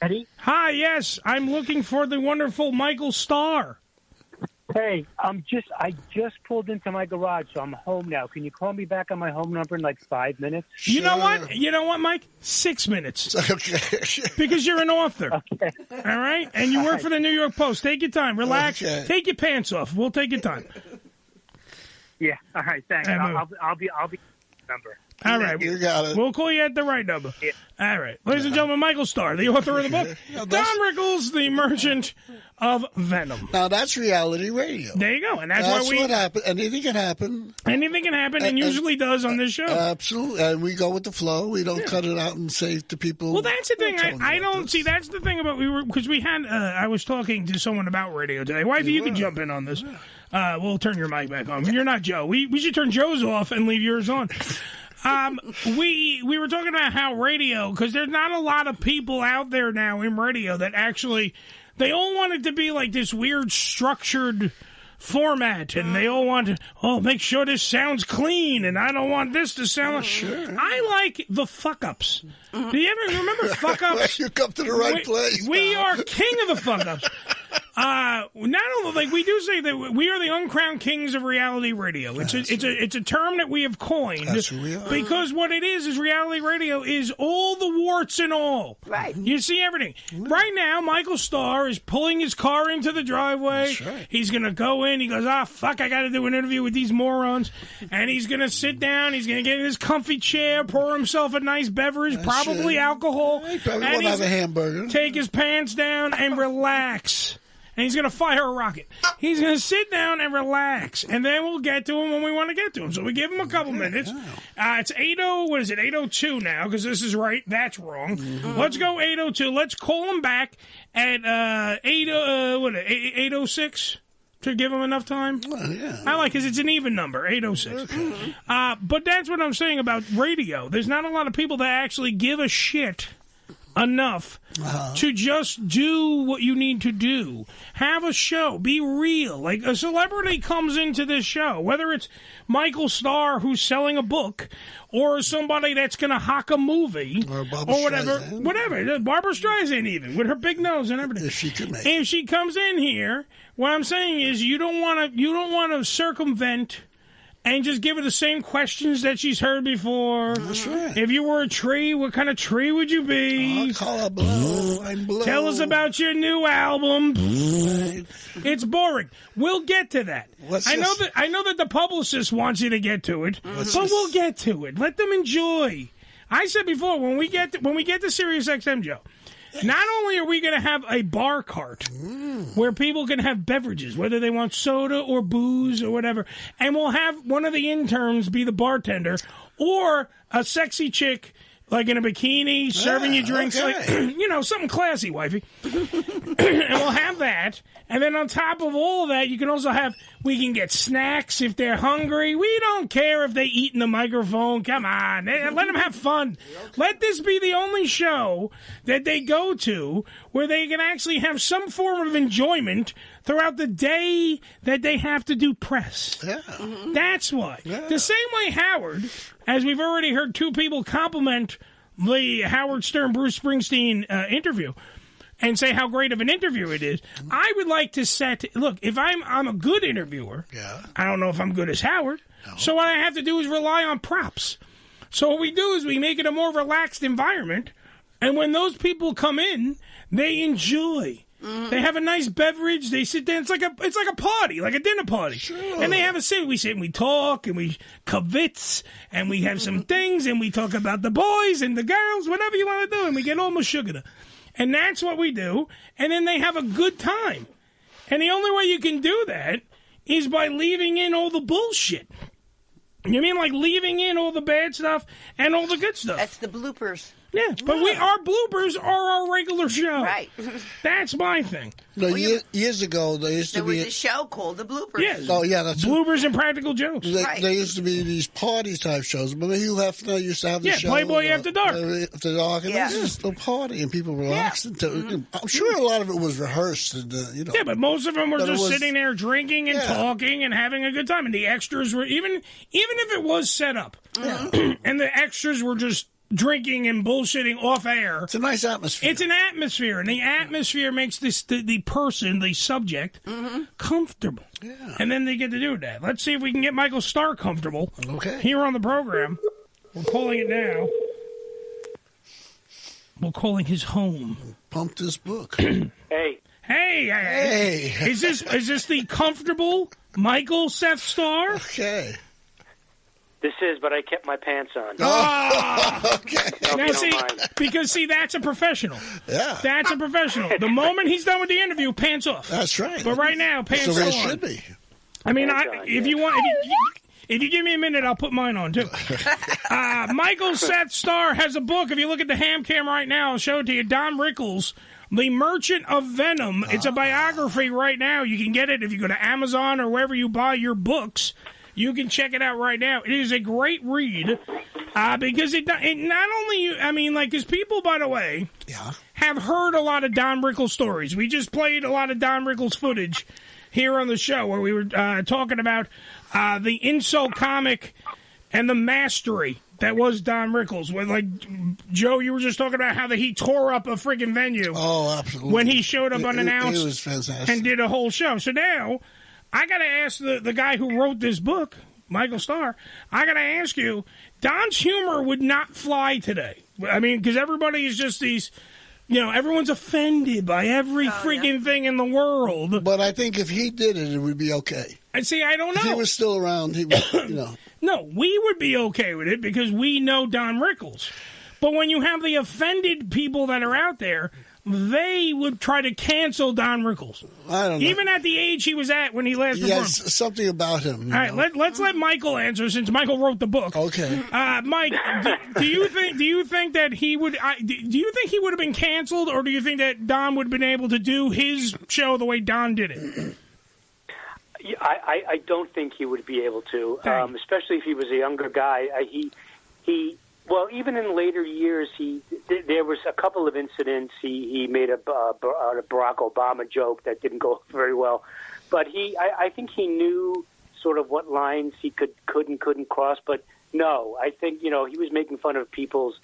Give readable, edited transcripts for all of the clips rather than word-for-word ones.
Eddie? Hi, yes. I'm looking for the wonderful Michael Starr. Hey, I just pulled into my garage, so I'm home now. Can you call me back on my home number in like 5 minutes? Sure. You know what, Mike? 6 minutes. Okay. Because you're an author. Okay. All right? And you work for the New York Post. Take your time. Relax. Okay. Take your pants off. We'll take your time. Yeah. All right. Thanks. I'll be number. All right. You got it. We'll call you at the right number. Yeah. All right. Ladies and gentlemen, Michael Starr, the author of the book, Don Rickles, the merchant of Venom. Now, that's reality radio. There you go. And that's why what happened. Anything can happen. Anything can happen, and usually does on this show. Absolutely. And we go with the flow. We don't cut it out and say to people. Well, that's the thing. I don't see. That's the thing about because we had. I was talking to someone about radio today. Wifey, you can jump in on this. We'll turn your mic back on. You're not Joe. We should turn Joe's off and leave yours on. We were talking about how radio, because there's not a lot of people out there now in radio that actually, they all want it to be like this weird structured format, and they all want to, make sure this sounds clean, and I don't want this to sound sure. I like the fuck-ups. Do you ever remember fuck-ups? You come to the right place. We are king of the fuck-ups. Not only, like, we do say that we are the uncrowned kings of reality radio. It's a term that we have coined. That's who we are. Because what it is reality radio is all the warts and all. Right. You see everything. Right now, Michael Starr is pulling his car into the driveway. That's right. He's going to go in. He goes, fuck, I got to do an interview with these morons. And he's going to sit down. He's going to get in his comfy chair, pour himself a nice beverage, probably alcohol. He probably and won't have a hamburger. Take his pants down and relax. And he's going to fire a rocket. He's going to sit down and relax, and then we'll get to him when we want to get to him. So we give him a couple minutes. It's 8:02 now, because this is right, that's wrong. Mm-hmm. Let's go 8:02. Let's call him back at 8:06 to give him enough time. Yeah. I like, because it's an even number, 8:06. Okay. But that's what I'm saying about radio. There's not a lot of people that actually give a shit enough to just do what you need to do. Have a show. Be real. Like, a celebrity comes into this show, whether it's Michael Starr who's selling a book, or somebody that's going to hock a movie, or whatever. Streisand. Whatever. Barbara Streisand, even, with her big nose and everything. If she could make If she comes in here, what I'm saying is you don't want to circumvent and just give her the same questions that she's heard before. That's right. If you were a tree, what kind of tree would you be? I'll call her Blue. I'm Blue. Tell us about your new album. It's boring. We'll get to that. I know that the publicist wants you to get to it, but we'll get to it. Let them enjoy. I said before, when we get to Sirius XM, Joe, not only are we going to have a bar cart where people can have beverages, whether they want soda or booze or whatever, and we'll have one of the interns be the bartender, or a sexy chick like in a bikini serving you drinks, like something classy, wifey. And we'll have that. And then on top of all of that, you can also we can get snacks if they're hungry. We don't care if they eat in the microphone. Come on. Let them have fun. Let this be the only show that they go to where they can actually have some form of enjoyment throughout the day that they have to do press. Yeah. That's why. Yeah. The same way Howard, as we've already heard two people compliment the Howard Stern Bruce Springsteen interview and say how great of an interview it is, I would like to look, if I'm a good interviewer, I don't know if I'm good as Howard, so what I have to do is rely on props. So what we do is we make it a more relaxed environment, and when those people come in, they enjoy. They have a nice beverage. They sit there. It's like a party, like a dinner party. Sure. And they have a sit. We sit and we talk and we kvetz and we have some things and we talk about the boys and the girls, whatever you want to do, and we get almost sugar. And that's what we do. And then they have a good time. And the only way you can do that is by leaving in all the bullshit. You mean like leaving in all the bad stuff and all the good stuff? That's the bloopers. Yeah, but our bloopers are our regular show. Right. That's my thing. No, years ago, there used to be... There was a show called The Bloopers. Yes. Oh, yeah, that's Bloopers and Practical Jokes. There used to be these party-type shows. Remember Hugh Hefner used to have the show? Playboy After Dark. After Dark. And it was just a party, and people relaxed. I'm sure a lot of it was rehearsed. And, Yeah, but most of them were just sitting there drinking and talking and having a good time. And the extras were, even if it was set up, and the extras were just drinking and bullshitting off air. It's a nice atmosphere. It's an atmosphere, and the atmosphere makes the person, the subject, comfortable. Yeah. And then they get to do that. Let's see if we can get Michael Starr comfortable. Okay. Here on the program. We're calling it now. We're calling his home. Pumped his book. Hey. Is this the comfortable Michael Seth Starr? Okay. This is, but I kept my pants on. Oh, okay. Now, see, that's a professional. Yeah. That's a professional. The moment he's done with the interview, pants off. That's right. But right now, pants on. So it should be. I mean, if you give me a minute, I'll put mine on, too. Michael Seth Starr has a book. If you look at the ham cam right now, I'll show it to you. Don Rickles, The Merchant of Venom. It's a biography right now. You can get it if you go to Amazon or wherever you buy your books. You can check it out right now. It is a great read because it not only, I mean, like, because people, by the way, have heard a lot of Don Rickles stories. We just played a lot of Don Rickles footage here on the show where we were talking about the insult comic and the mastery that was Don Rickles. When, like, Joe, you were just talking about how he tore up a friggin' venue. Oh, absolutely. When he showed up unannounced it was fantastic. and did a whole show. So now, I got to ask the guy who wrote this book, Michael Starr, I got to ask you, Don's humor would not fly today. I mean, because everybody is just these... everyone's offended by every freaking thing in the world. But I think if he did it, it would be okay. And see, I don't know. If he was still around, he would, No, we would be okay with it because we know Don Rickles. But when you have the offended people that are out there, they would try to cancel Don Rickles. I don't know. Even at the age he was at when he last performed. Yes, something about him. All right, let's let Michael answer since Michael wrote the book. Okay. Mike, do you think that he would? Do you think he would have been canceled, or do you think that Don would have been able to do his show the way Don did it? I don't think he would be able to, especially if he was a younger guy. Well, even in later years, there was a couple of incidents. He made a Barack Obama joke that didn't go very well, but I think he knew sort of what lines he couldn't cross. But no, I think he was making fun of people's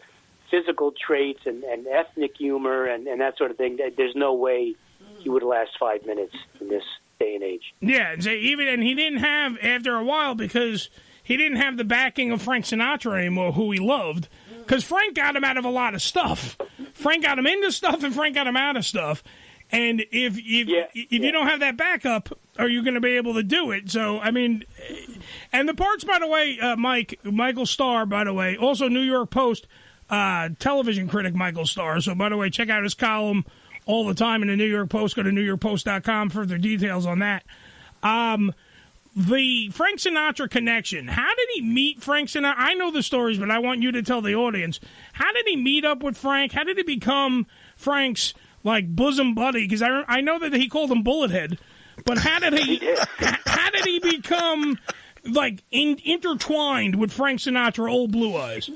physical traits and ethnic humor and that sort of thing. There's no way he would last 5 minutes in this day and age. Yeah, and he didn't have after a while because he didn't have the backing of Frank Sinatra anymore, who he loved, because Frank got him out of a lot of stuff. Frank got him into stuff, and Frank got him out of stuff. And if you don't have that backup, are you going to be able to do it? So, I mean, and the parts, by the way, Michael Starr, by the way, also New York Post television critic Michael Starr. So, by the way, check out his column all the time in the New York Post. Go to NewYorkPost.com for further details on that. The Frank Sinatra connection. How did he meet Frank Sinatra? I know the stories, but I want you to tell the audience. How did he meet up with Frank? How did he become Frank's, bosom buddy? Because I know that he called him Bullethead. But how did he become, intertwined with Frank Sinatra, Old Blue Eyes?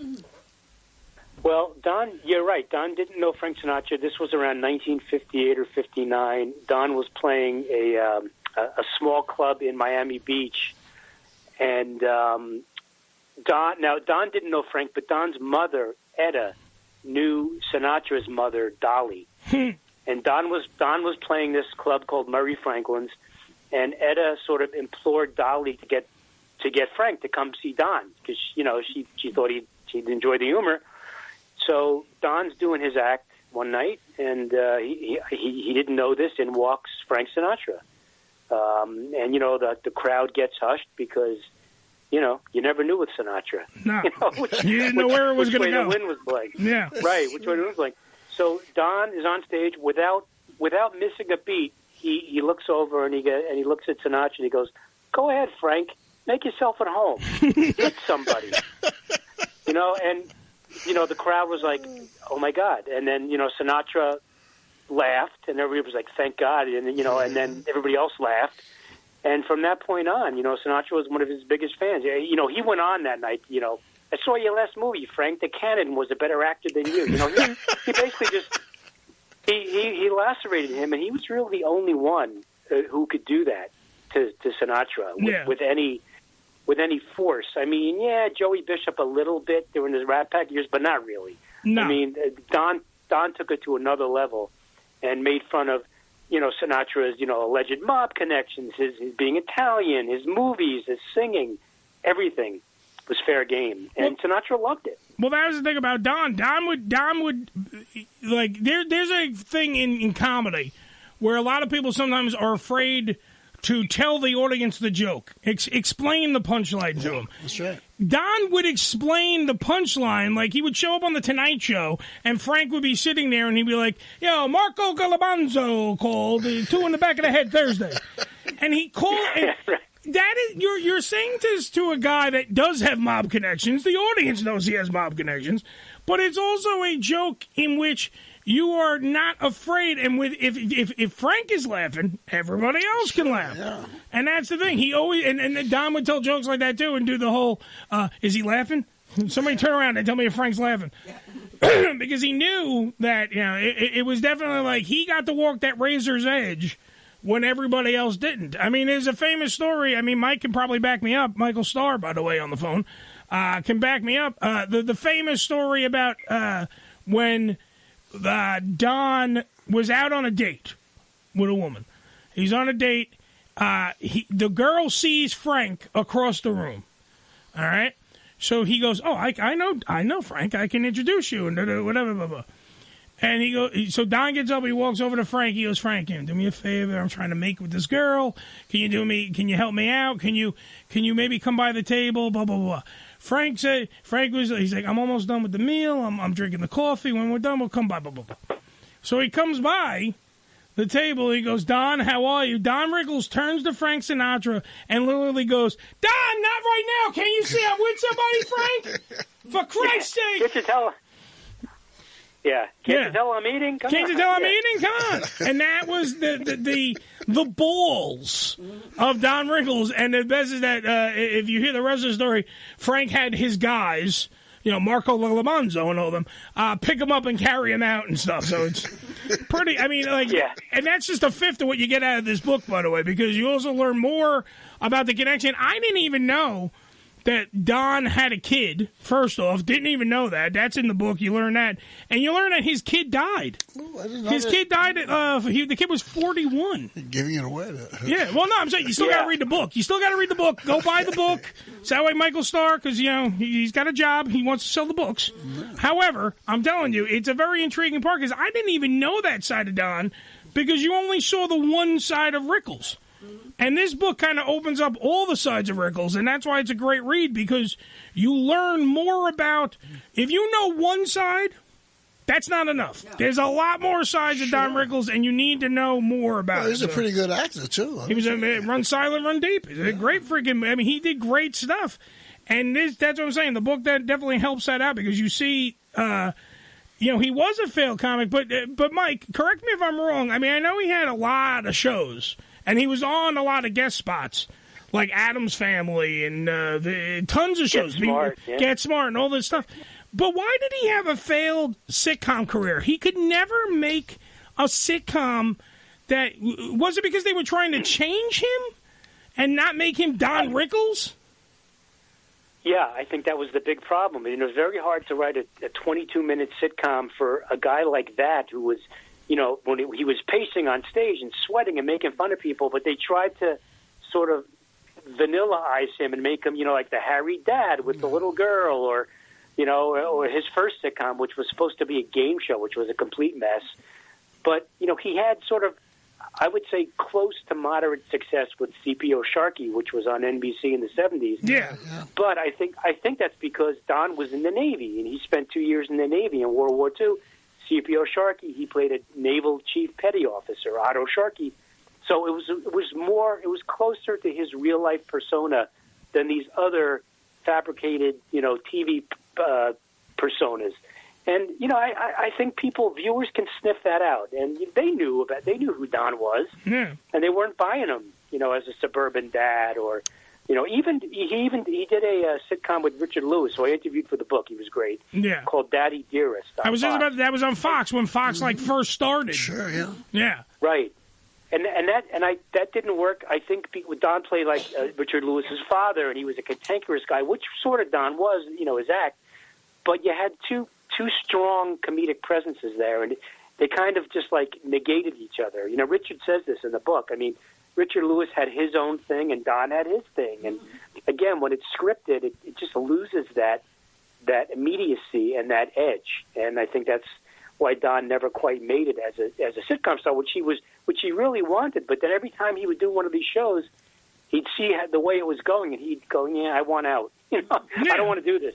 Well, Don, you're right. Don didn't know Frank Sinatra. This was around 1958 or 59. Don was playing a small club in Miami Beach, and Don didn't know Frank, but Don's mother, Etta, knew Sinatra's mother, Dolly, and Don was playing this club called Murray Franklin's, and Etta sort of implored Dolly to get Frank to come see Don because she thought she'd enjoy the humor. So Don's doing his act one night, and he didn't know this, and walks Frank Sinatra. And the crowd gets hushed because you never knew with Sinatra. No, you didn't know where it was going to go. Which way the wind was blowing. Yeah, right. Which way the wind was blowing. So Don is on stage without missing a beat. He looks over and he looks at Sinatra and he goes, "Go ahead, Frank, make yourself at home. Hit somebody." And the crowd was like, "Oh my God!" And then Sinatra laughed, and everybody was like, "Thank God!" And then everybody else laughed, and from that point on, Sinatra was one of his biggest fans. He went on that night. I saw your last movie, Frank. The Cannon was a better actor than you. He basically just he lacerated him, and he was really the only one who could do that to Sinatra with any with any force. I mean, yeah, Joey Bishop a little bit during his Rat Pack years, but not really. No. I mean, Don took it to another level and made fun of, Sinatra's, alleged mob connections, his being Italian, his movies, his singing, everything was fair game, and Sinatra loved it. Well, that was the thing about Don. Don would like there's a thing in comedy where a lot of people sometimes are afraid to tell the audience the joke, explain the punchline to them. That's right. Don would explain the punchline, like he would show up on the Tonight Show, and Frank would be sitting there, and he'd be like, "Yo, Marco Calabanzo called 2 in the back of the head Thursday," and he called. That is, you're saying this to a guy that does have mob connections. The audience knows he has mob connections, but it's also a joke in which you are not afraid. And if Frank is laughing, everybody else can laugh. Yeah. And that's the thing. He always and Don would tell jokes like that too, and do the whole "Is he laughing?" Somebody turn around and tell me if Frank's laughing, because he knew that it was definitely like he got to walk that razor's edge when everybody else didn't. I mean, there's a famous story. I mean, Mike can probably back me up. Michael Starr, by the way, on the phone, can back me up. The famous story about when Don was out on a date with a woman. He's on a date. The girl sees Frank across the room. All right? So he goes, "Oh, I know Frank. I can introduce you," and whatever, blah, blah. And he goes, so Don gets up, he walks over to Frank, he goes, "Frank, do me a favor, I'm trying to make with this girl, can you help me out, can you maybe come by the table, blah, blah, blah." He's like, "I'm almost done with the meal, I'm drinking the coffee, when we're done, we'll come by, blah, blah, blah." So he comes by the table, he goes, "Don, how are you?" Don Rickles turns to Frank Sinatra and literally goes, "Don, not right now, can you see I'm with somebody, Frank? For Christ's sake!" Get to tell Yeah, can't you tell I'm eating? Can't you tell I'm eating? Come on! And that was the balls of Don Rickles. And the best is that if you hear the rest of the story, Frank had his guys, Marco Calabanzo and all them, pick him up and carry him out and stuff. So it's pretty. I mean, and that's just a fifth of what you get out of this book, by the way, because you also learn more about the connection. I didn't even know that Don had a kid, first off. Didn't even know that. That's in the book. You learn that. And you learn that his kid died. Ooh, I didn't know his that. kid died the kid was 41. You're giving it away. Yeah, well, no, I'm saying you still got to read the book. You still got to read the book. Go buy the book. It's that way Michael Starr, because, he's got a job. He wants to sell the books. However, I'm telling you, it's a very intriguing part, because I didn't even know that side of Don, because you only saw the one side of Rickles. And this book kind of opens up all the sides of Rickles, and that's why it's a great read, because you learn more about, if you know one side, that's not enough. Yeah. There's a lot more sides of Don Rickles, and you need to know more about it. He's a pretty good actor, too. He was Run Silent, Run Deep. He's a great freaking, he did great stuff. And that's what I'm saying. The book that definitely helps that out, because you see, he was a failed comic, but Mike, correct me if I'm wrong. I mean, I know he had a lot of shows. And he was on a lot of guest spots, like Addams Family and tons of shows. Get Smart and all this stuff. But why did he have a failed sitcom career? He could never make a sitcom that... Was it because they were trying to change him and not make him Don Rickles? Yeah, I think that was the big problem. It was very hard to write a 22-minute sitcom for a guy like that who was... when he was pacing on stage and sweating and making fun of people, but they tried to sort of vanilla-ize him and make him, like the Harry dad with the little girl, or his first sitcom, which was supposed to be a game show, which was a complete mess. But, he had sort of, I would say, close to moderate success with CPO Sharkey, which was on NBC in the 70s. Yeah. But I think that's because Don was in the Navy, and he spent 2 years in the Navy in World War II. CPO Sharkey, he played a naval chief petty officer, Otto Sharkey. So it was closer to his real life persona than these other fabricated, TV personas. And I think viewers can sniff that out, and they knew who Don was, and they weren't buying him, as a suburban dad or. He did a sitcom with Richard Lewis, so I interviewed for the book. He was great. Yeah, called Daddy Dearest. That was on Fox when Fox first started. Sure, yeah. Yeah. Right. that didn't work. I think Don played like Richard Lewis's father, and he was a cantankerous guy, which sort of Don was, his act. But you had two strong comedic presences there, and they kind of just like negated each other. Richard says this in the book. I mean, Richard Lewis had his own thing, and Don had his thing. And again, when it's scripted, it just loses that immediacy and that edge. And I think that's why Don never quite made it as a sitcom star, which he really wanted. But then every time he would do one of these shows, he'd see the way it was going, and he'd go, "Yeah, I want out. I don't want to do this."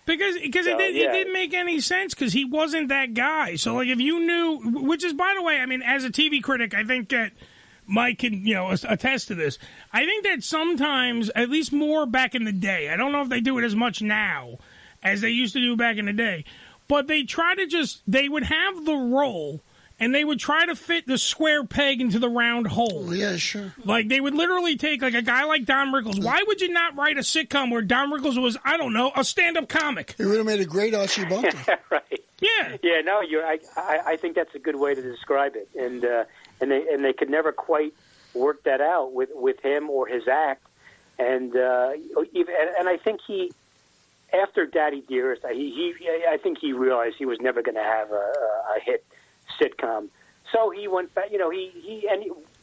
Because it didn't make any sense because he wasn't that guy. So, like, if you knew, which is, by the way, I mean, as a TV critic, I think that Mike can, attest to this. I think that sometimes, at least more back in the day, I don't know if they do it as much now as they used to do back in the day, but they they would have the role, and they would try to fit the square peg into the round hole. Yeah, sure. Like, they would literally take, like, a guy like Don Rickles. Why would you not write a sitcom where Don Rickles was, I don't know, a stand-up comic? He would have made a great Archie Bunker. Right. Yeah. Yeah, no, I think that's a good way to describe it. And they could never quite work that out with him or his act. And I think after Daddy Dearest, I think he realized he was never going to have a hit sitcom. So he went back,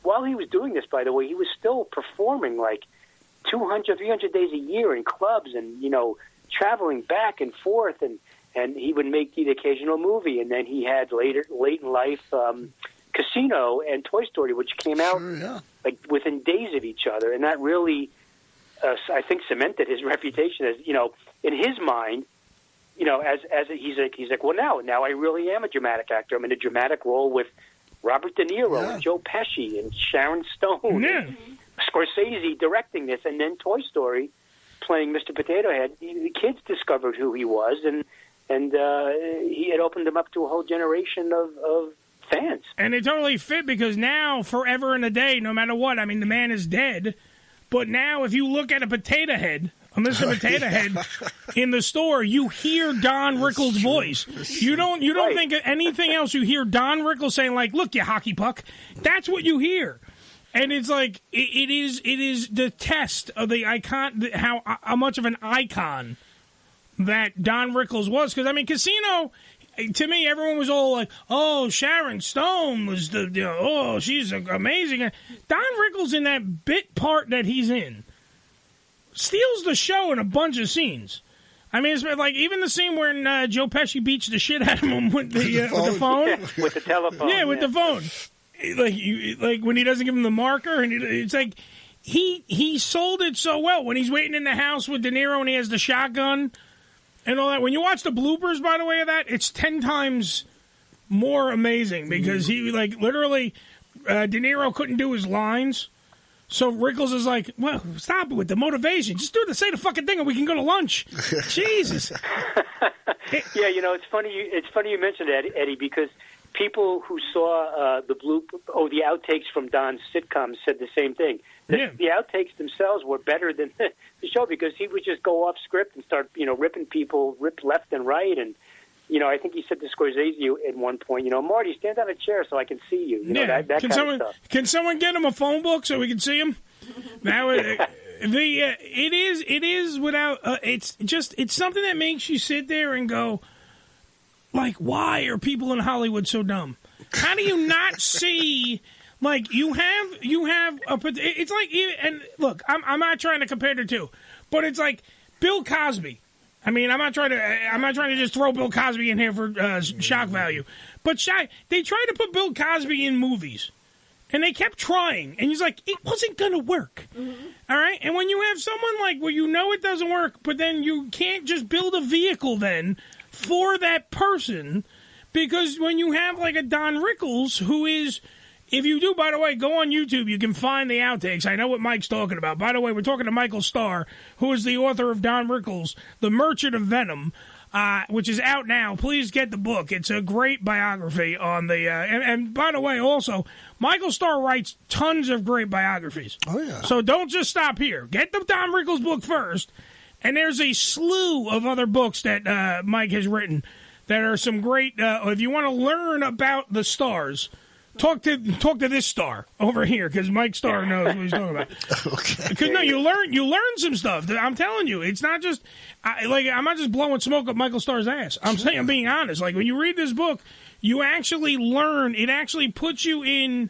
while he was doing this, by the way, he was still performing like 200, 300 days a year in clubs and, traveling back and forth, and he would make the occasional movie. And then he had late in life Casino and Toy Story, which came out like within days of each other. And that really, I think, cemented his reputation as, in his mind, he's like, well, now I really am a dramatic actor. I'm in a dramatic role with Robert De Niro and Joe Pesci and Sharon Stone, and Scorsese directing this, and then Toy Story playing Mr. Potato Head. The kids discovered who he was, and he had opened them up to a whole generation of fans. And it totally fit because now, forever and a day, no matter what, I mean, the man is dead. But now, if you look at a potato head, a Mr. Potato Head in the store, you hear Don Rickles' voice. You don't think of anything else. You hear Don Rickles saying, like, "Look, you hockey puck." That's what you hear. And it's like it is the test of the icon, how much of an icon that Don Rickles was. Because I mean, Casino, to me, everyone was all like, "Oh, Sharon Stone was she's amazing." Don Rickles in that bit part that he's in steals the show in a bunch of scenes. I mean, it's like even the scene where Joe Pesci beats the shit out of him with the phone, with the telephone, with the phone. Like when he doesn't give him the marker, and it's like he sold it so well when he's waiting in the house with De Niro and he has the shotgun and all that. When you watch the bloopers, by the way, of that, it's 10 times more amazing because he literally De Niro couldn't do his lines. So Rickles is like, well, stop it with the motivation. Just say the fucking thing and we can go to lunch. Jesus. Yeah, it's funny. It's funny you mentioned that, Eddie, because people who saw the outtakes from Don's sitcoms said the same thing. The outtakes themselves were better than the show because he would just go off script and start, ripping people, rip left and right. And, I think he said to Scorsese at one point, "Marty, stand on a chair so I can see you." That kind of stuff. Can someone get him a phone book so we can see him? Now, it is without. It's something that makes you sit there and go, like, why are people in Hollywood so dumb? How do you not see? Like, you have it's like, and look, I'm not trying to compare the two, but it's like Bill Cosby. I mean, I'm not trying to just throw Bill Cosby in here for shock value, but they tried to put Bill Cosby in movies, and they kept trying, and he's like, it wasn't gonna work. Mm-hmm. All right, and when you have someone like where it doesn't work, but then you can't just build a vehicle then for that person, because when you have like a Don Rickles who is. If you do, by the way, go on YouTube. You can find the outtakes. I know what Mike's talking about. By the way, we're talking to Michael Starr, who is the author of Don Rickles, The Merchant of Venom, which is out now. Please get the book. It's a great biography on the... and by the way, also, Michael Starr writes tons of great biographies. Oh, yeah. So don't just stop here. Get the Don Rickles book first. And there's a slew of other books that Mike has written that are some great... if you want to learn about the stars... Talk to this Starr over here, because Mike Starr knows what he's talking about. Okay. Because no, you learn some stuff. I'm telling you, it's not just I'm not just blowing smoke up Michael Starr's ass. I'm being honest. Like when you read this book, you actually learn. It actually puts you in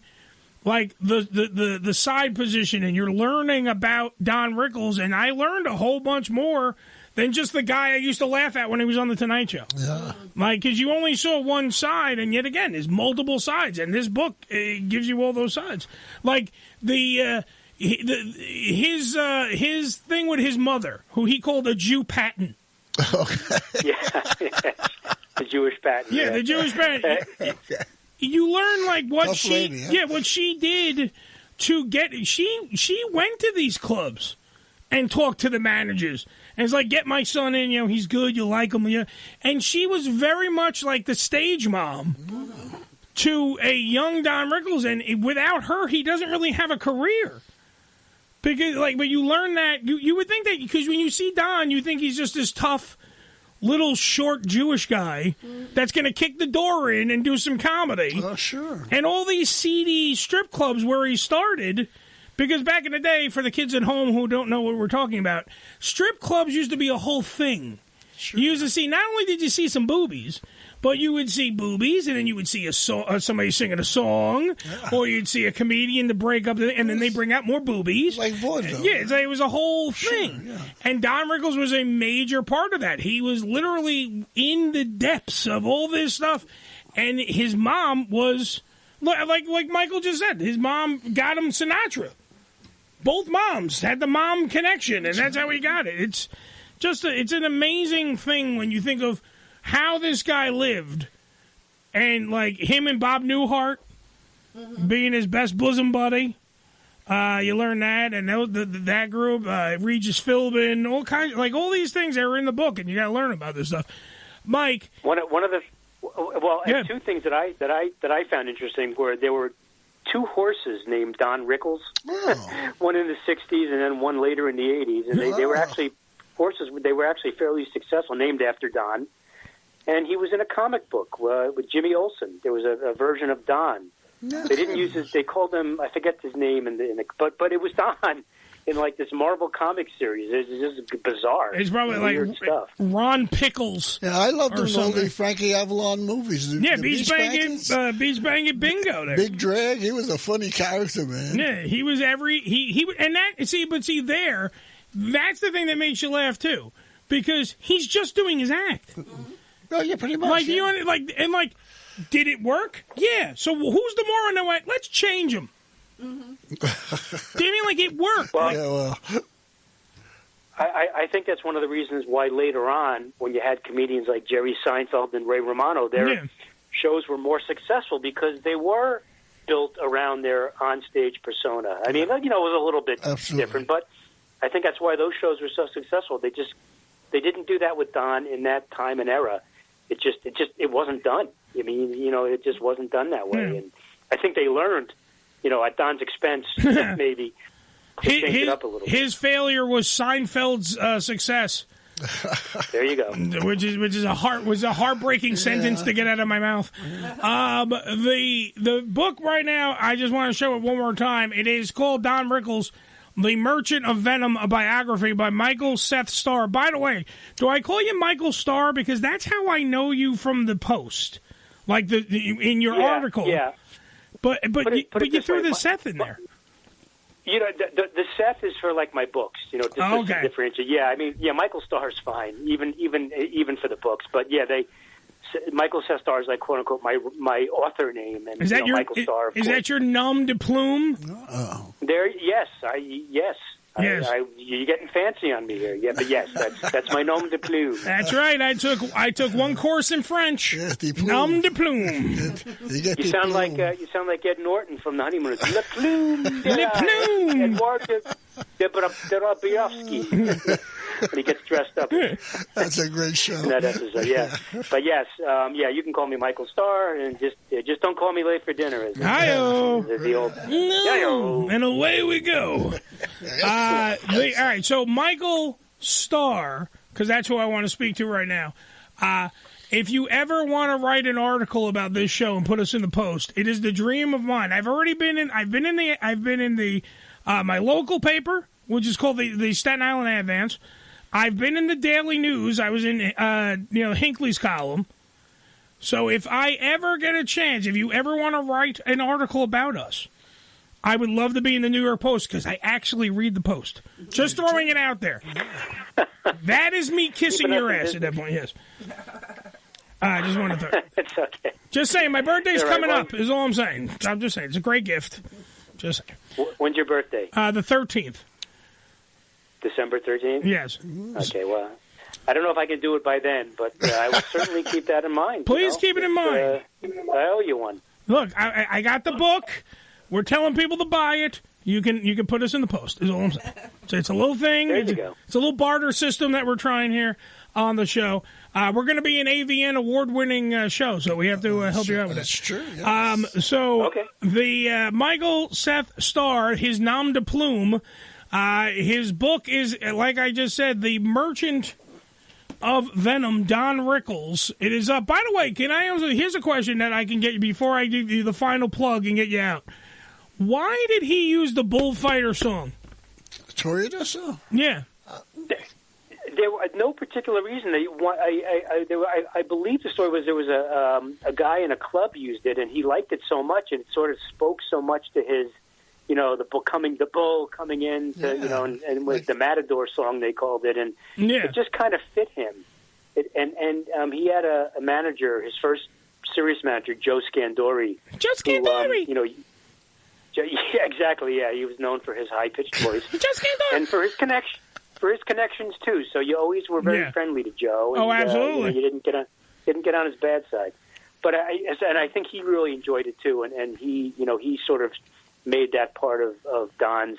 like the side position, and you're learning about Don Rickles. And I learned a whole bunch more than just the guy I used to laugh at when he was on the Tonight Show. Yeah. Like, because you only saw one side, and yet again, there's multiple sides, and this book gives you all those sides. Like his thing with his mother, who he called a Jew Patton. Okay. The Jewish Patton. Yeah, the Jewish Patton. You learn like what Tough lady, what she did to get. She went to these clubs and talked to the managers. And it's like, get my son in, he's good, you like him. Yeah. And she was very much like the stage mom to a young Don Rickles. And without her, he doesn't really have a career. Because, but you learn that, you would think that, because when you see Don, you think he's just this tough, little, short Jewish guy that's going to kick the door in and do some comedy. Oh, sure. And all these seedy strip clubs where he started... Because back in the day, for the kids at home who don't know what we're talking about, strip clubs used to be a whole thing. Sure. You used to see, not only did you see some boobies, but you would see boobies, and then you would see somebody singing a song, or you'd see a comedian to break up, and then they bring out more boobies. Like vaudeville. Yeah, it was a whole thing. Sure, yeah. And Don Rickles was a major part of that. He was literally in the depths of all this stuff, and his mom was, like Michael just said, his mom got him Sinatra. Both moms had the mom connection, and that's how he got it. It's just it's an amazing thing when you think of how this guy lived, and like him and Bob Newhart being his best bosom buddy. You learn that, and that group, Regis Philbin, all kinds, like all these things that are in the book, and you got to learn about this stuff. Mike, one of the two things that I found interesting were there were two horses named Don Rickles, one in the 60s and then one later in the 80s. And they were actually horses. They were actually fairly successful, named after Don. And he was in a comic book with Jimmy Olsen. There was a version of Don. They didn't use his, they called him, I forget his name, but it was Don in like this Marvel comic series. It's just bizarre. It's probably like stuff. Ron Pickles. Yeah, I loved them all the Frankie Avalon movies. Beach Bangin' Bingo there. Big Drag, he was a funny character, man. Yeah, he was and that, see there, that's the thing that makes you laugh too. Because he's just doing his act. Oh, yeah, pretty much. Did it work? Yeah. So who's the moron that went, let's change him? Mm-hmm. Do you mean like it worked? Well, I think that's one of the reasons why later on, when you had comedians like Jerry Seinfeld and Ray Romano, their shows were more successful because they were built around their onstage persona. I mean, it was a little bit different, but I think that's why those shows were so successful. They didn't do that with Don in that time and era. It wasn't done. I mean, it just wasn't done that way. And I think they learned, at Don's expense, maybe change it up a little bit. His failure was Seinfeld's success. There you go. Which is a heartbreaking sentence to get out of my mouth. The book right now, I just want to show it one more time. It is called Don Rickles, The Merchant of Venom, a biography by Michael Seth Starr. By the way, do I call you Michael Starr because that's how I know you from the Post, like in your article? Yeah. But you threw the Seth in there. The Seth is for like my books. Just to differentiate. Yeah, I mean, Michael Starr's fine, even for the books. But yeah, Michael Seth Starr is like quote unquote my author name, and is that Michael Starr. Is that your nom de plume? Oh. Yes. You're getting fancy on me here. Yeah, but yes, that's my nom de plume. That's right. I took one course in French. Nom de plume. You sound like Ed Norton from The Honeymooners. Le plume. Le plume. Edouard de Brobovsky. When he gets dressed up. That's a great show. Yeah. But yes, you can call me Michael Starr, and just don't call me late for dinner. Hi-yo. The old no. And away we go. All right, so Michael Starr, because that's who I want to speak to right now, If you ever want to write an article about this show and put us in the Post, it is the dream of mine. I've been in the my local paper, which is called the Staten Island Advance. I've been in the Daily News. I was in Hinckley's column. So if I ever get a chance, if you ever want to write an article about us, I would love to be in the New York Post because I actually read the Post. Just throwing it out there. That is me kissing your ass at that point. Yes. I just want to throw. It's okay. Just saying, my birthday's coming up. Is all I'm saying. I'm just saying, it's a great gift. Just saying. When's your birthday? The 13th. December 13th. Yes. Okay. Well, I don't know if I can do it by then, but I will certainly keep that in mind. Please keep it in mind. I owe you one. Look, I got the book. We're telling people to buy it. You can put us in the Post. Is all I'm saying. So it's a little thing. There you go. It's a little barter system that we're trying here on the show. We're going to be an AVN award-winning show, so we have to help you out with that. That's true. Yes. The Micheal Seth Starr, his nom de plume, his book is, like I just said, The Merchant of Venom, Don Rickles. It is up. By the way, here's a question that I can get you before I give you the final plug and get you out. Why did he use the Bullfighter song? Victoria does so? Yeah. There was no particular reason. I believe the story was there was a guy in a club used it, and he liked it so much, and it sort of spoke so much to his, the bull coming in, to, and with the Matador song they called it, and it just kind of fit him. He had a manager, his first serious manager, Joe Scandori. Joe Scandori. Yeah, exactly. Yeah, he was known for his high-pitched voice, and for his connections too. So you always were very friendly to Joe. And, absolutely. You didn't get on his bad side. But I think he really enjoyed it too. And he sort of made that part of Don's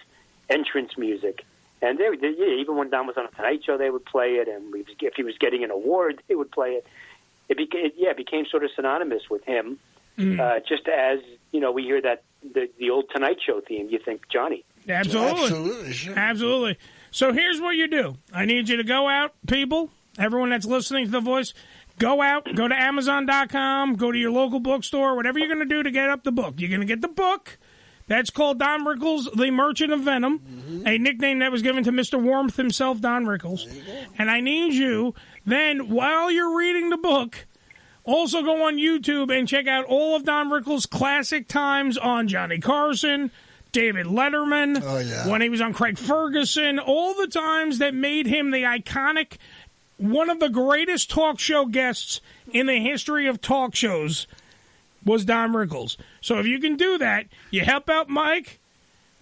entrance music. And even when Don was on a Tonight Show, they would play it. And if he was getting an award, they would play it. It became sort of synonymous with him. Just as we hear that the old Tonight Show theme, you think Johnny. Absolutely, sure. Absolutely. So here's what you do. I need you to go out, people, everyone that's listening to The Voice, go out, go to Amazon.com, go to your local bookstore, whatever you're going to do to get up the book. You're going to get the book. That's called Don Rickles, The Merchant of Venom, a nickname that was given to Mr. Warmth himself, Don Rickles. And I need you, then, while you're reading the book, also go on YouTube and check out all of Don Rickles' classic times on Johnny Carson, David Letterman, when he was on Craig Ferguson, all the times that made him the iconic, one of the greatest talk show guests in the history of talk shows was Don Rickles. So if you can do that, you help out Mike,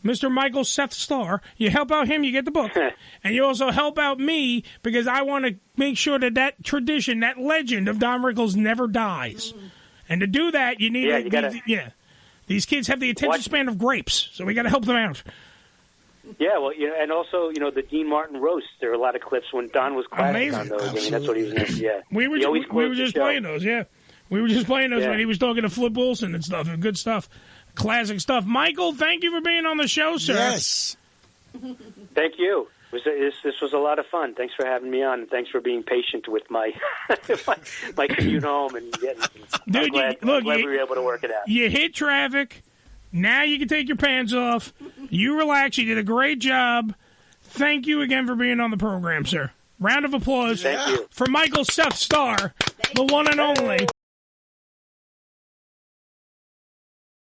Mr. Micheal Seth Starr, you help out him, you get the book. And you also help out me because I want to make sure that tradition, that legend of Don Rickles never dies. And to do that, you need these kids have the attention span of grapes, so we got to help them out. Yeah, well, and also, the Dean Martin roast. There are a lot of clips when Don was classic on those. Absolutely. I mean, that's what he was. Yeah, we were just playing those. Yeah, we were just playing those when he was talking to Flip Wilson and stuff. Good stuff, classic stuff. Michael, thank you for being on the show, sir. Yes, thank you. This was a lot of fun. Thanks for having me on, and thanks for being patient with my my commute home and getting. I'm glad we were able to work it out. You hit traffic. Now you can take your pants off. You relax. You did a great job. Thank you again for being on the program, sir. Round of applause for Micheal Seth Starr, the one and only.